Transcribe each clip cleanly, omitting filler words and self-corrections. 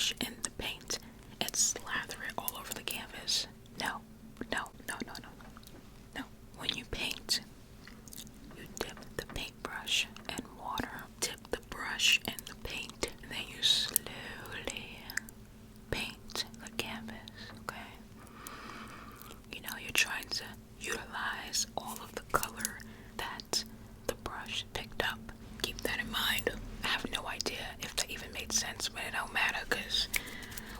brush in the paint and slather it all over the canvas. No, no, no, no, no, no. When you paint, you dip the paintbrush in water, dip the brush in the paint, and then you slowly paint the canvas, okay? You know, you're trying to utilize all of the color that the brush picked up. Keep that in mind. I have no idea if that even made sense, but it don't matter because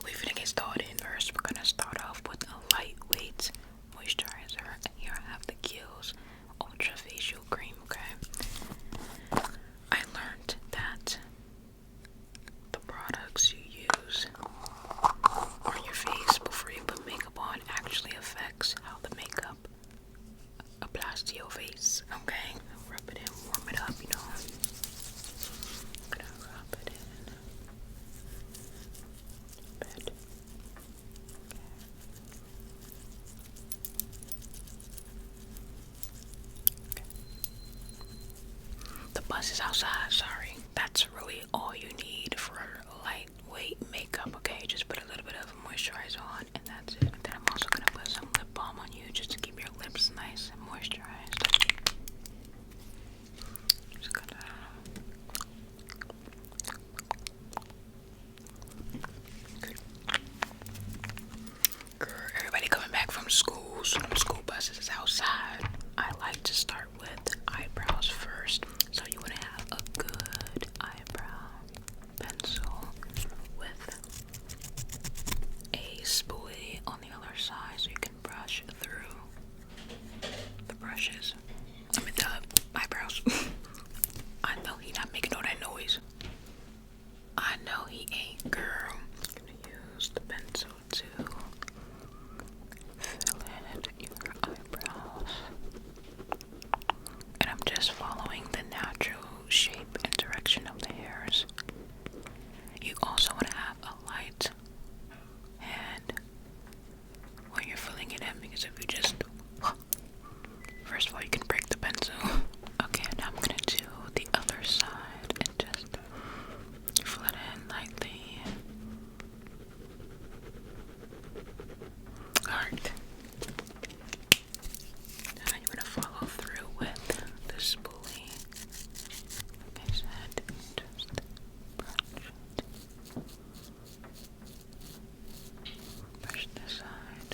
we're finna get started. First, we're gonna start off with a lightweight moisturizer. And here I have the Kiehl's Ultra Facial Cream, okay? I learned that the products you use on your face before you put makeup on actually affects how the makeup applies to your face, okay? Rub it in, warm it up, you know. I'm gonna rub it in a bit. Okay. The bus is outside, sorry. That's really all you need for lightweight makeup, okay? Just put a little bit of moisturizer on and that's it. Then I'm also gonna put some lip balm on you just to keep your lips nice and moisturized. Just gonna good. Girl, everybody coming back from school, so the school buses is outside. I like to start with eyebrows first. So you want to have a good eyebrow pencil with a spoolie on the other side so you can brush through the brushes. I mean the eyebrows. I know he not making all that noise. I know he ain't, girl. I'm gonna use the pencil to fill in your eyebrows. And I'm just following the natural shape and direction of the hairs. You also want to have a light hand when you're filling it in, because if you just, first of all, you can break the pencil. Okay, now I'm gonna do the other side and just fill it in lightly. Alright. Now you want to follow through with the spoolie. Like I said, just brush it. Brush this side.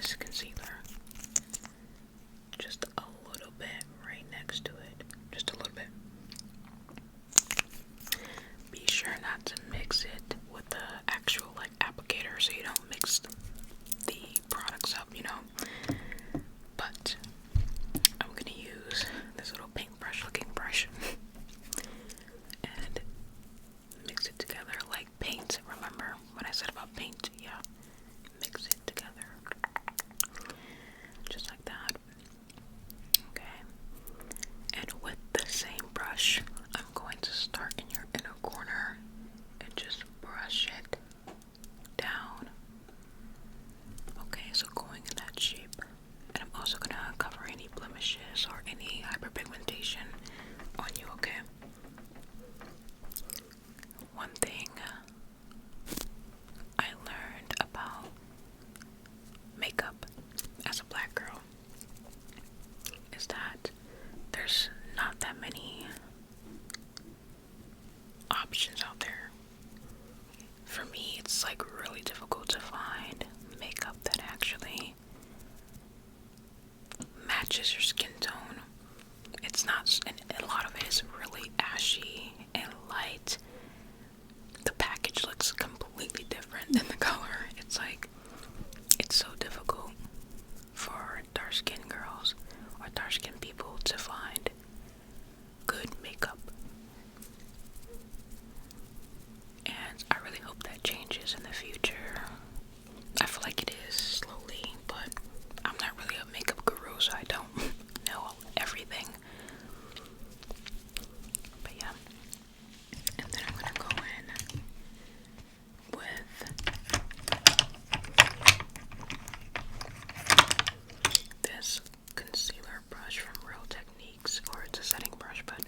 this concealer. Just a little bit right next to it. Just a little bit. Be sure not to mix it with the actual like applicator so you don't mix the products up, you know. But I'm gonna use this little paintbrush looking brush and mix it together like paint. Remember when I said about paint? Yeah. Mix it together. Just like that. Okay. And with the same brush, I'm going to start in your inner corner and just brush it down. Okay, so going in that shape. And I'm also gonna cover any blemishes or any hyperpigmentation on you, okay? One thing I learned about makeup as a black girl is that there's not that many options out there. For me, it's like really difficult to find makeup that actually matches your skin tone. It's not, and a lot of it is really ashy and light. The package looks completely different than the color. It's like, it's so difficult for dark skinned girls or dark skinned people to find good makeup. And I really hope that changes in the future. I feel like it is slowly, but I'm not really a makeup guru, so I don't know everything. But yeah. And then I'm gonna go in with this concealer brush from Real Techniques, or it's a setting brush, but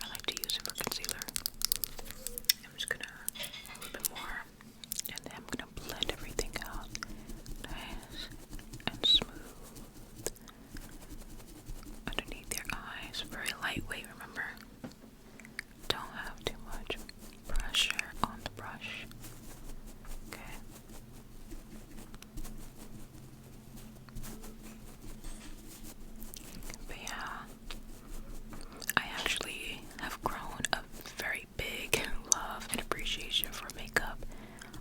I like to use it for concealer. I'm just gonna a little bit more, and then I'm gonna blend everything out nice and smooth underneath your eyes. Very lightweight, remember? Don't have too much pressure on the brush. Okay. But yeah, I actually have grown a very big love and appreciation for makeup.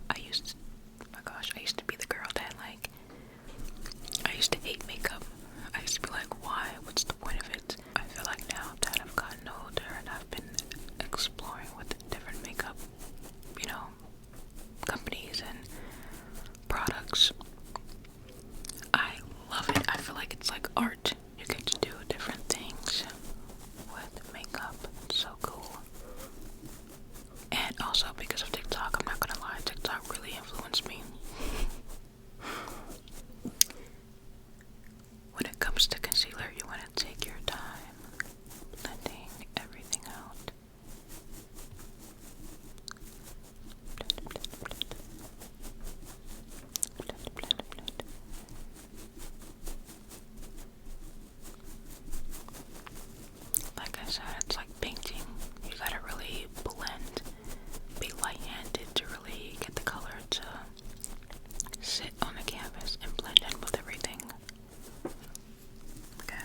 I used to be the girl that I used to hate makeup. I used to be like, why? What's the point of it? I feel like now that I've gotten older and I've been exploring with different makeup, you know, companies and products, I love it. I feel like it's like art. You get to do different things with makeup. It's so cool. And also because of TikTok, I'm not gonna lie, TikTok really influenced me. When it comes to concealer, you want to take your time blending everything out. Blend, blend, blend. Blend, blend, blend. Like I said, it's like painting. You gotta really blend, be light-handed to really get the color to sit on the canvas and blend in with everything. Okay.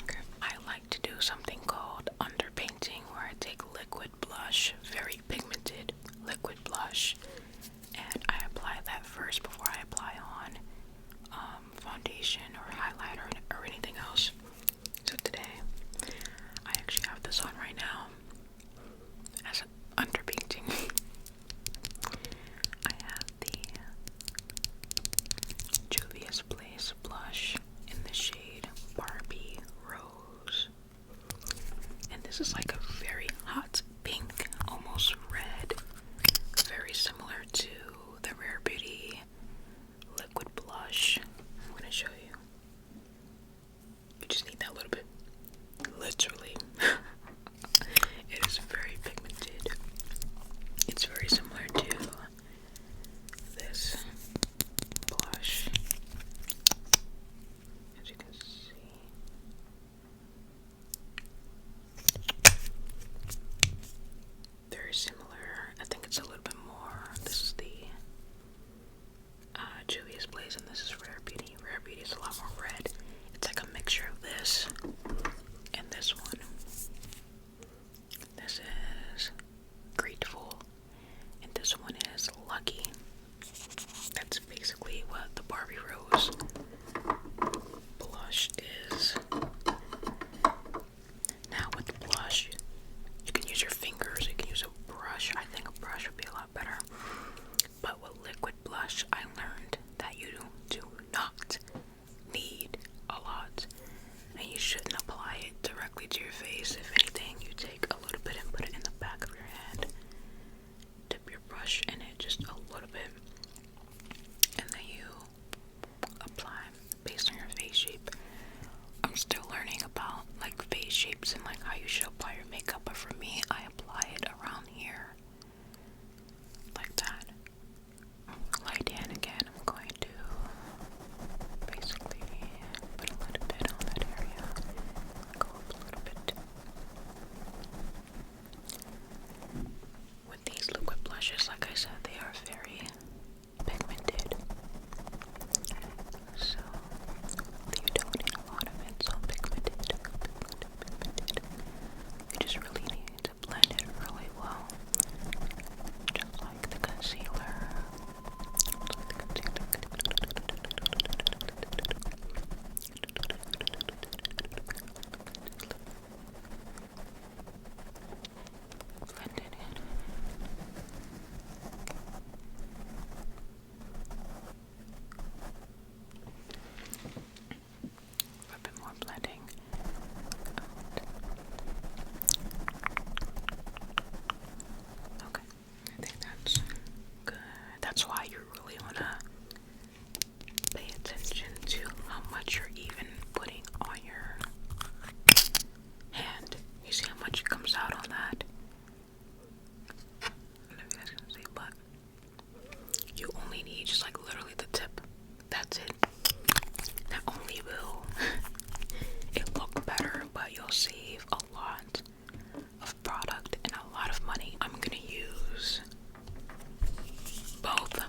Okay. I like to do something called underpainting, where I take liquid blush, very pigmented liquid blush, and I apply that first before I apply on foundation or highlighter or anything else. So today, I actually have this on right now as an underpainting. I have the Juvia's Place blush in the shade Barbie Rose. And this is like a very hot pink, almost red, very similar to the Rare Beauty liquid blush. I'm gonna show you. You just need that little bit. Literally. It is very pigmented. It's very similar this one is Lucky. That's basically what the Barbie Rose blush is. Now with the blush, you can use your fingers, you can use a brush. I think a brush would be a lot better. But with liquid blush, I learned that you do not need a lot. And you shouldn't apply it directly to your face. If anything, you take a little bit and put it in the back of your hand. Dip your brush in it just a little bit. And then you apply based on your face shape. I'm still learning about like face shapes and like how you should apply your makeup, but for me, I apply it around here like that. Light hand again. I'm going to basically put a little bit on that area. Go up a little bit. With these liquid blushes, like I said, they are very pigmented. So you don't need a lot of it. So pigmented. You just really need to blend it really well. Just like the concealer. Blend it in. A bit more blending. Okay, I think that's good. That's why you really want to pay attention to how much you're even putting on your hand. You see how much comes out on that? I don't know if you guys can see, but you only need just like literally the tip. That's it. Not only will it look better, but you'll save a lot of product and a lot of money. I'm gonna use both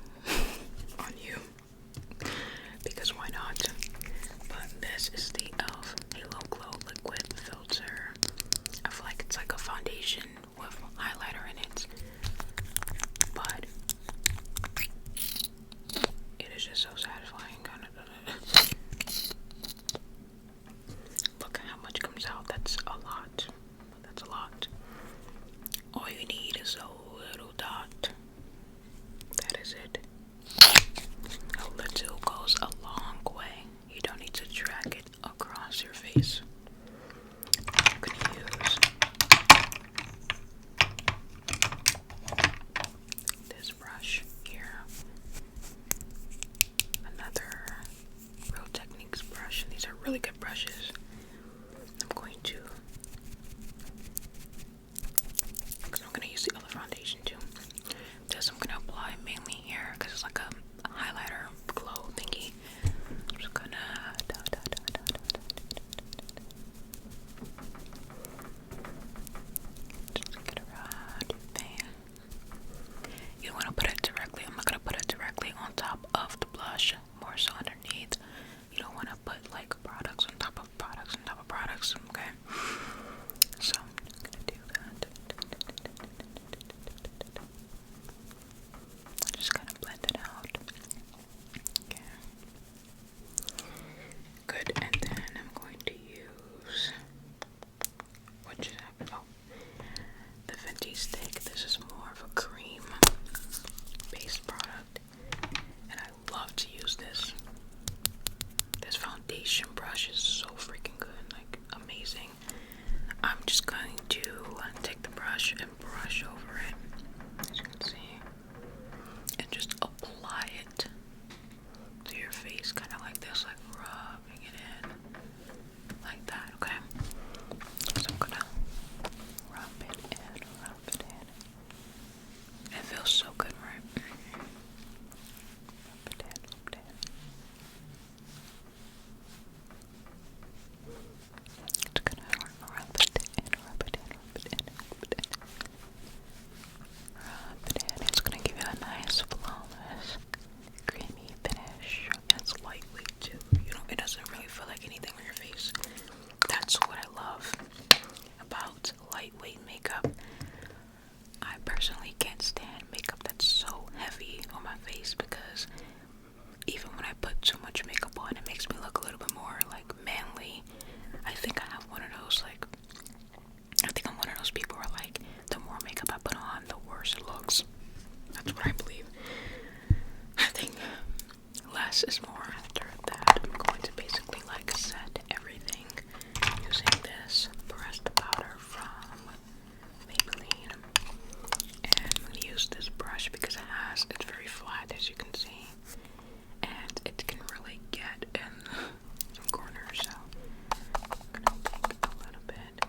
That's what I believe. I think less is more after that. I'm going to basically like set everything using this pressed powder from Maybelline. And I'm going to use this brush because it's very flat, as you can see. And it can really get in some corners, so I'm going to take a little bit.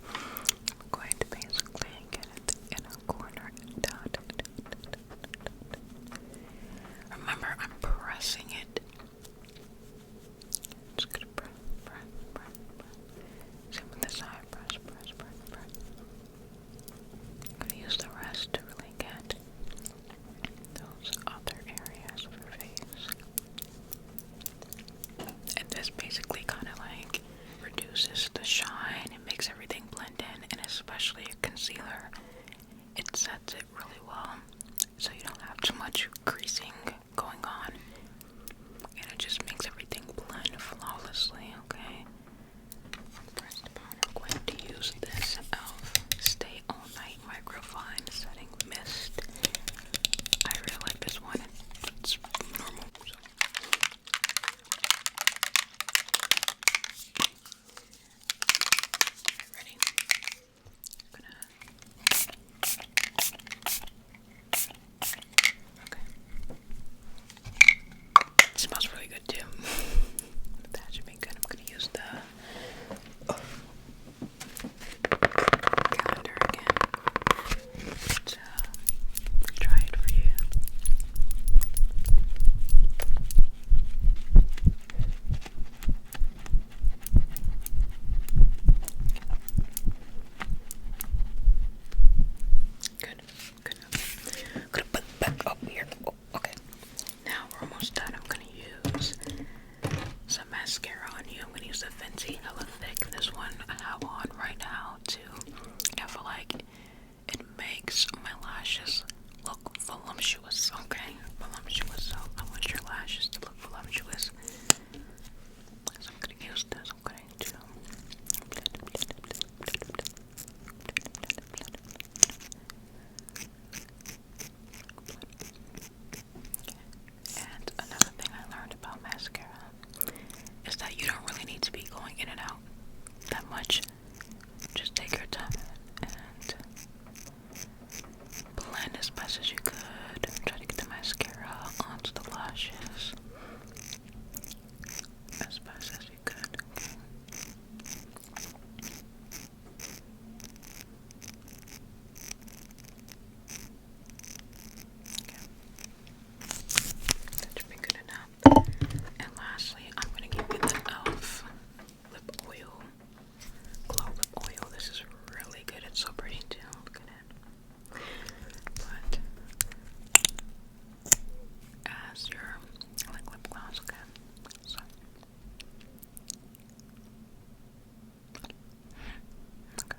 I'm going to basically get it in a corner. Remember, I'm pressing it. Just gonna press. Same with this side. Press. I'm gonna use the rest to really get those other areas of your face. And this basically kind of like reduces the shine. It makes everything blend in, and especially a concealer, it sets it really well, so you don't have too much creasing going on, and it just makes everything blend flawlessly. Okay. Pressed powder. I'm going to use this e.l.f. Stay All Night Microfine Setting Mist. I really like this one. It's normal. So. Ready? Okay. It smells really good too. That should be good. I'm gonna use the calendar again to try it for you. Good. Gonna put that up here. Oh, okay. Now we're almost done. I'm gonna use some mascara on you. I'm gonna use the Fenty Hella Thick. This one I have on right now too. I feel like it makes my lashes look voluptuous. Okay, voluptuous. So I want your lashes to look voluptuous. So I'm gonna use this. I'm going to And another thing I learned about mascara is that you don't really need to be going in and out that much. Just take your time and blend as best as you could. Try to get the mascara onto the lashes as best as you could. Okay. That should be good enough. And lastly, I'm going to give you the e.l.f. lip oil. Glow lip oil. This is really good. It's so pretty too. Look at it. But as your like lip gloss, okay? So okay.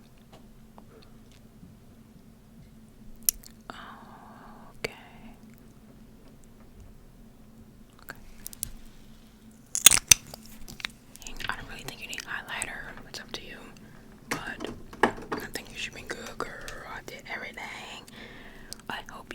Okay. I don't really think you need highlighter. It's up to you. But I think you should be good, girl. I did everything. I hope